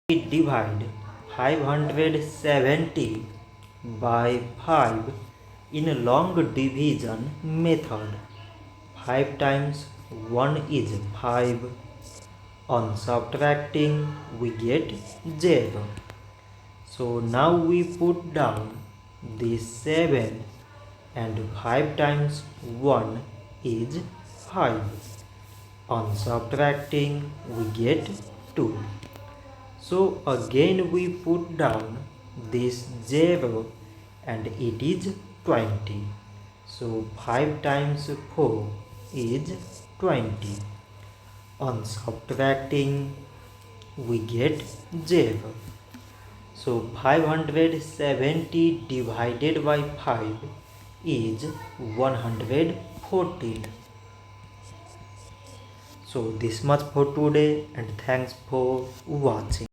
We divide 570 by 5 in long division method. 5 times 1 is 5. On subtracting we get 0. So now we put down this 7 and 5 times 1 is 5. On subtracting we get 2. So again we put down this 0 and it is 20. So 5 times 4 is 20. On subtracting we get 0. So 570 divided by 5 is 114. So this much for today and thanks for watching.